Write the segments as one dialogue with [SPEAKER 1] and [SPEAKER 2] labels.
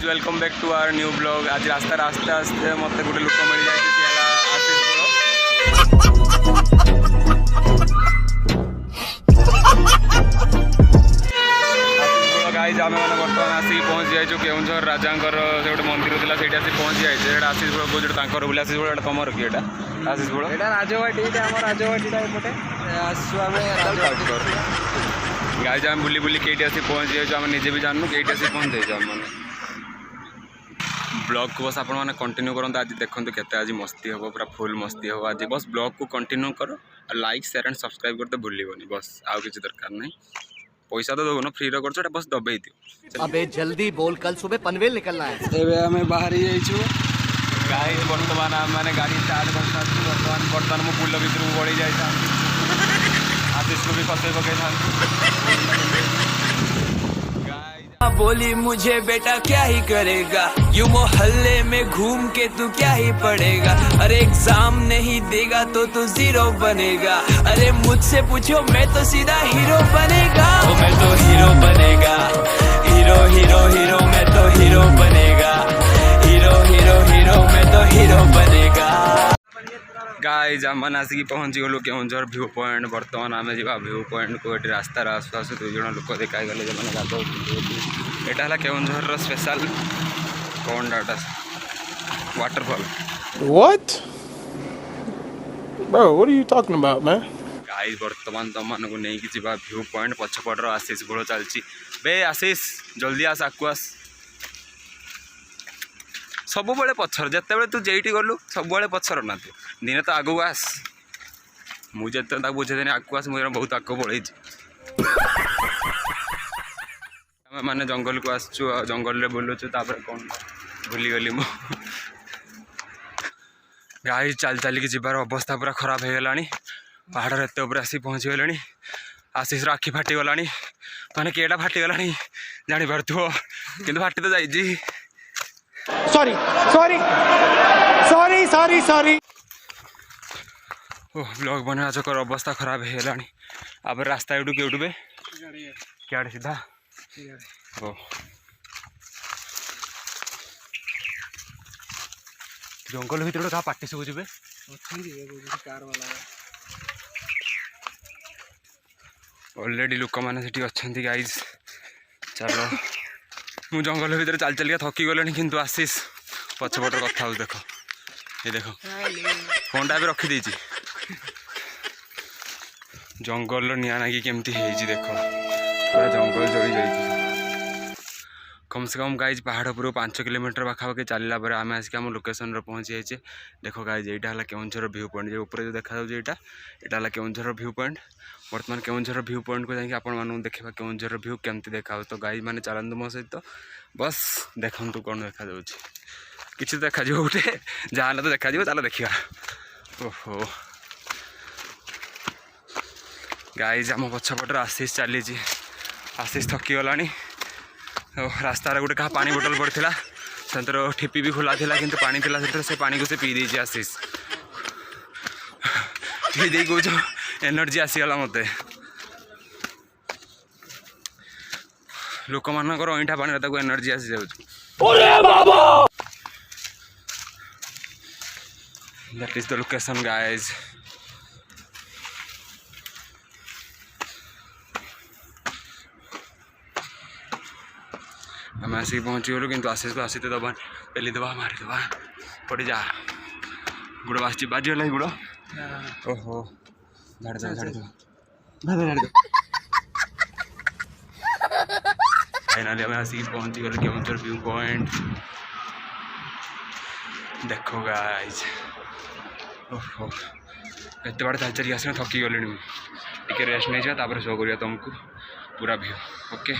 [SPEAKER 1] Welcome back to our new blog. आज रास्ता आस्ते आस्ते मत गोटे लोक मिल गाइज आम मैंने बर्तमान आसिक पहुँची जाइए केउझर राजांर से गोटे मंदिर था से पहुँची जाइए आशीष बड़ कौन जो बोली आशीष बड़ तुमर कि आशीष बड़
[SPEAKER 2] राजवाटी राजवाटी
[SPEAKER 1] गाइज आम बुली बुली कई आसी पहुँची जाइए आम निजे भी जानू कई आसी पहुँच जाइए आम मैंने ब्लॉग को बस आपण कंटिन्यू करते आज देखते केते आज मस्ती हम पूरा फुल मस्ती हम आज बस ब्लॉग को कंटिन्यू कर लाइक शेयर एंड सब्सक्राइब करते भूलनी बस आउ किसी दरकार नहीं पैसा तो दो फ्री रो कर बस दबे दियो।
[SPEAKER 3] अबे जल्दी बोल कल सुबह पनवेल निकलना है।
[SPEAKER 2] आम बाहर
[SPEAKER 1] गाइस बर्तमान आम मैंने गाड़ी स्टार्ट कर बर्तमान मु पुल भितर बढ़ी जाता आशीष को भी फसे पकई था।
[SPEAKER 4] बोली मुझे बेटा क्या ही करेगा यूं मोहल्ले में घूम के तू क्या ही पढ़ेगा। अरे एग्जाम नहीं देगा तो तू जीरो बनेगा। अरे मुझसे पूछो मैं तो सीधा हीरो बनेगा। ओ मैं तो हीरो बनेगा हीरो हीरो हीरो मैं तो हीरो बनेगा हीरो हीरो हीरो मैं तो हीरो बनेगा।
[SPEAKER 1] गाइज आम मैंने आसिक पहुँची गलु केउझर व्यू पॉइंट बर्तमान आम जा व्यू पॉइंट को ये रास्तार आसु आसु दुई जन लोक देखा गले जो मैंने गाधो यहाँ है केउझर स्पेशल कौन data waterfall.
[SPEAKER 5] What? Bro, what are you talking about, man?
[SPEAKER 1] Guys बर्तमान तुम मानक नहीं कि व्यू पॉइंट पछपट आशीष बोल चलती बे आशीष जल्दी आस आकु आस सब बड़े पछर जिते तू जेटी गलु सब बड़े पछर ना तू दिने तो आगू आस मुझे बुझेदेनी आगू आस मुझे बहुत आग पड़े मैंने जंगल को आसचु जंगल में बुलुचु कौन भूलीगली मु गाई चल चलिकी जीवार अवस्था पूरा खराब हो गलानी पहाड़ एत ऊपर आसी पहुँची गले आशीष आखि फाटीगला माने केटा फाटीगला जापार कि फाटी तो जाइए।
[SPEAKER 5] Sorry, sorry, sorry, sorry, sorry.
[SPEAKER 1] ओह ब्लॉग बना चकर अवस्था खराब हो गलानी अब रास्ता एटू केटू बे क्या सीधा ओ जंगल भर गोटे क्या पार्टी सब जी ऑलरेडी लोक मैंने अच्छा गाइज चलो मु जंगल भर चल चलिए थकी गले किंतु आशीष पछपट कथा देख ये देख फोन टा भी रखी जंगल निआ नागी केमती देख पूरा जंगल जड़ी जाइए कम से कम गाइज पहाड़ पर 5 किलोमीटर पाखापाखि चलला आम आसिक आम लोकेशन पहुँची जाइए। देख गाइज यहाँ है केउझर व्यू पॉइंट जो ऊपर जो देखा यहाँ है केउझर व्यू पॉइंट बर्तमान केउझर व्यू पॉइंट को जाकि आपण मानू देखा केउझर व्यू केमती देखा तो गाइज मैंने चलतु मो सहित बस देखु कौन देखा कि देखा गोटे जहाँ तो देखा चलो देखा। ओहो गाइज आम पछपटर आशीष चली आशीष थकी गला रास्तार गोटे क्या पानी बोतल पड़ा से ठिपी भी खोला था कि पानी था से पानी को से पी देची आशीष पी दे कौच एनर्जी आसीगला मत लोक मानकर अईठा पानी एनर्जी आसी जाऊँ। That is the location guys. आम आसिक पहुँची गलु कि आशीष को आसी दबा पेली दबा मारी दबा पड़ी जा गुड़ बासी बाजीगला गुड़ ओहो झाड़ दो फाइनाली आम आसिक पहुँची गलु केउझर व्यू पॉइंट देखो गाइज ओहो एत बाड़ चल चलिए आसना थकी गले टे रेस्ट नहीं जाए शो करिया तुमको पूरा व्यू ओके।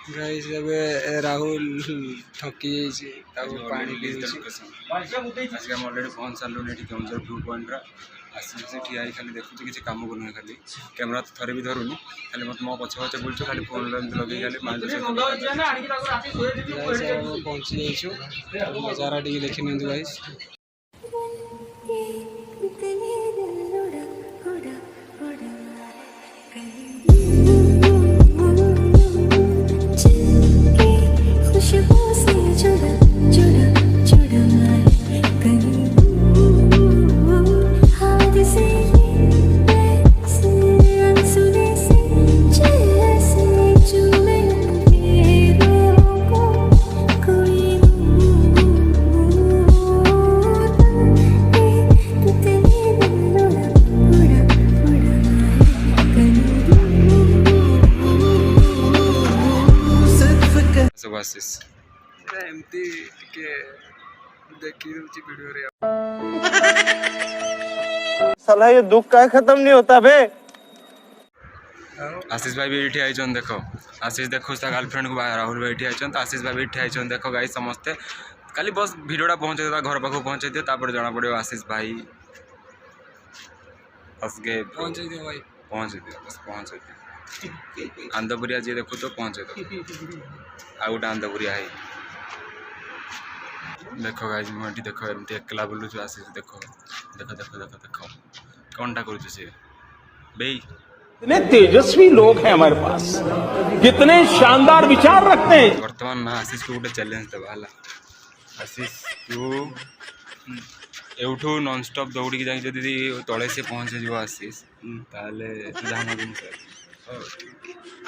[SPEAKER 2] गाइस अब राहुल थकी पानी पी
[SPEAKER 1] अलरेडी पहुँच सारू ये केउझर व्यू पॉइंट आसी ठिया खाली देखुच किसी कम को नुहे खाली कैमेरा तो थरे भी धरुनी खाली मत मो पछ पछे बुलूँ खाली फोन लगे खाली
[SPEAKER 2] पहुँची नजारा टी देखी नि गाइस खुशबू एमती टिके देखी रुचि वीडियो रे
[SPEAKER 5] साला ये दुख का खत्म नहीं होता बे।
[SPEAKER 1] आशीष भाई भी ये आइछन देख आशीष देखो गर्लफ्रेंड को राहुल भाई ये आइछन आशीष भाई भी ये आइछन देख गाइस समस्ते खाली बस वीडियोटा पहुँचे घर पाखु पहुँचे दियो तापर जना पड़ो आशीष भाई बस गे
[SPEAKER 2] पहुंच दियो भाई
[SPEAKER 1] पहुँचे दियो बस पहुँचे दियो आंदपुरिया जी देखो तो पहुँचे दो आ गोटे आंदपुरिया है देखो गाइस मुझे देखो एमती एकला बुलूँ आशीष देखो देखो देखो देखो देखो कौनटा कर बेई
[SPEAKER 5] कितने तेजस्वी लोग हैं हमारे पास, कितने शानदार विचार रखते हैं।
[SPEAKER 1] वर्तमान में आशीष को गोटे चैलेंज देवा है आशीष तू एवठू नॉनस्टॉप दौड़ी जाए जदि तले से पहुँचे जीव आशीष ताले जहाँ दिन सर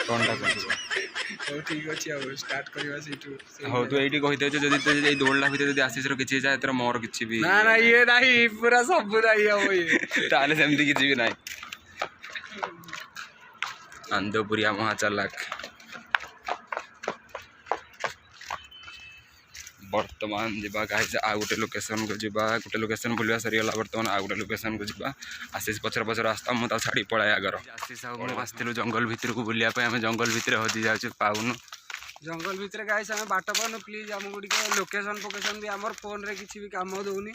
[SPEAKER 1] कौनटा कर
[SPEAKER 2] ठीक अच्छे अब स्टार्ट करवा सेठू
[SPEAKER 1] हो तू ये कही दे जदि दौड़ला भितर जदि आशीष किसी जाए तो मोर किसी भी
[SPEAKER 2] ना ना ये नहीं पूरा सब नहीं है ये
[SPEAKER 1] ताले सेमती किसी भी नहीं आंदपुरिया महाचालाक बर्तमान जीवा गाइस आ गोटे लोकेशन को जीवा गोटे लोकेशन बुलवा सरीगला बर्तमान आ गोटे लोकेशन को जीवा आशीष पचर पचर आसता मुझे छाड़ी पलाए आगर आशीष आसलु जंगल भितर को बुलाया आम जंगल भितर हजि जाऊँ पाऊनु
[SPEAKER 2] जंगल भितर गाइस आम बाट पाऊनु प्लीज आमको लोकेशन फोकेशन भी आम फोन रे किसी भी काम दौनी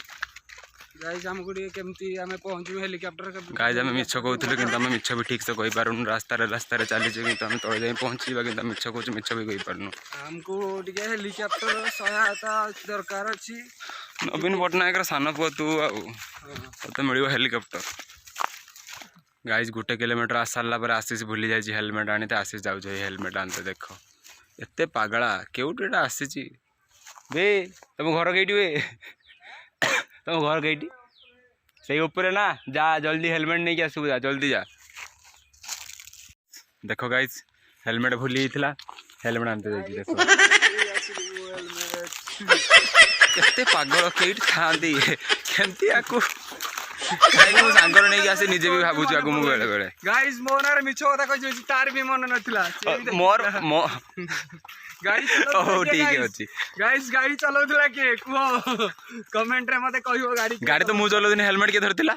[SPEAKER 2] गाइस आमको केमती आम पहुँचू हेलिकप्टर
[SPEAKER 1] गाइस आम मिछ कहूँ कि आम मिछ भी ठीक से कही पारुनु रास्ता चली कि आम तले जाए पहुँचा कि मिछ कहूँ मिछ भी कही पारुनु
[SPEAKER 2] आमको हेलिकप्टर सहायता दरकार अच्छी
[SPEAKER 1] नवीन पट्टनायक सान पुआ तू तो मिल हेलिकप्टर गाइस गोटे किलोमीटर आस सारा पर आशीष भूली जाए हेलमेट आनी तो आशीष जाऊँ हेलमेट आनते देख एत पागला केउटा आसी बे तुम घर कईटी वे तुम घर कईटी से ऊपर ना जा जल्दी हेलमेट नहीं आसू जा जल्दी जा देखो गाइस हेलमेट भूली जाता हेलमेट आनते देखो केते पागल कईट था केमती आकु सांगर नहीं आसे निजे भी भावुँ आगु मु बेले बेले
[SPEAKER 2] गाइस मो ना मिछ कथा कहि तार भी मन नथिला
[SPEAKER 1] मोर मो
[SPEAKER 2] गाइस
[SPEAKER 1] ओ ठीक है अछि
[SPEAKER 2] गाइस गाड़ी चलाउतला के को कमेंट रे मते कहियो गाड़ी
[SPEAKER 1] तो मु चलाउदिन हेलमेट के धरतिला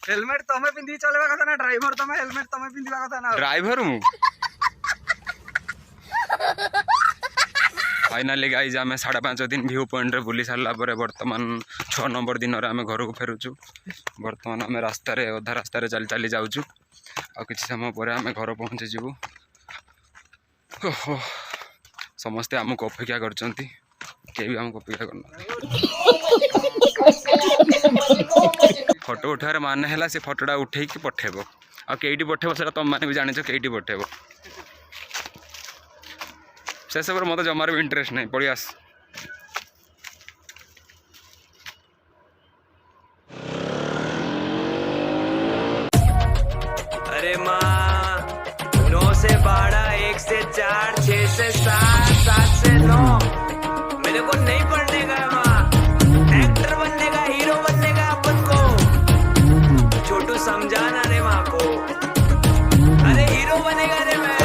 [SPEAKER 2] हेलमेट तमे पिंदी चलेबा कथा ना ड्राइवर तमे हेलमेट तमे पिंदीबा कथा ना
[SPEAKER 1] ड्राइवर मु फाइनाली गाइज आम 5.5 दिन व्यू पॉइंट रे बुली सारा बर्तमान 6 नंबर दिन आम घर को फेरुचु बर्तमान आम रास्तार अधा रास्तार चली चली जाऊँ आ कि समय पर आम घर पहुँची जीवु समस्ते आमको अपेक्षा करछंती के भी आमको अपेक्षा करना फोटो उठार मान है से फोटोटा उठे पठेब आ कईटी पठेब से तुम मैंने भी जान कईटी पठेब से सब मत जमार भी इंटरेस्ट नहीं पड़ियास
[SPEAKER 4] अरे माँ 9 से 12 1 से 4 6 से 7 7 से 9 मेरे को नहीं पढ़ने का माँ एक्टर बनने का हीरो बनने का अपन को छोटू समझाना रे माँ को अरे हीरो बनेगा रे मैं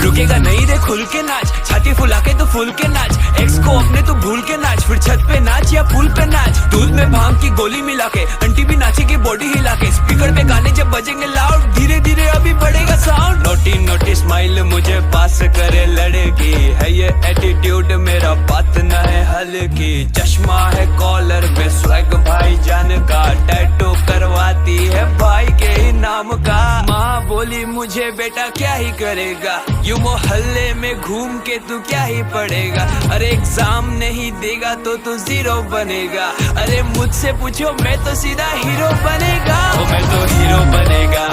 [SPEAKER 4] रुकेगा नहीं रे खुल के नाच छाती फुला के तो फूल के नाच एक्स को अपने तो भूल के नाच फिर छत पे नाच या पुल पे नाच दूध में भांग की गोली मिला के आंटी भी नाचेगी बॉडी हिला के स्पीकर पे गाने जब बजेंगे लाउड धीरे धीरे अभी बढ़ेगा साउंड नोटी नोटी स्माइल मुझे पास करे लड़की है ये एटीट्यूड मेरा बात न है हल्की चश्मा है कॉलर पे स्वैग भाई जान का टैटू करवाती है भाई के ही नाम का माँ बोली मुझे बेटा क्या ही करेगा यूं मोहल्ले में घूम के तू क्या ही पढ़ेगा अरे एग्जाम नहीं देगा तो तू जीरो बनेगा अरे मुझसे पूछो मैं तो सीधा हीरो बनेगा मैं तो हीरो बनेगा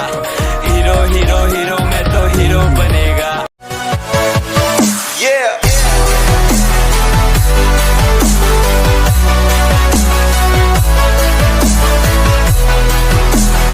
[SPEAKER 4] हीरो हीरो हीरो मैं तो हीरो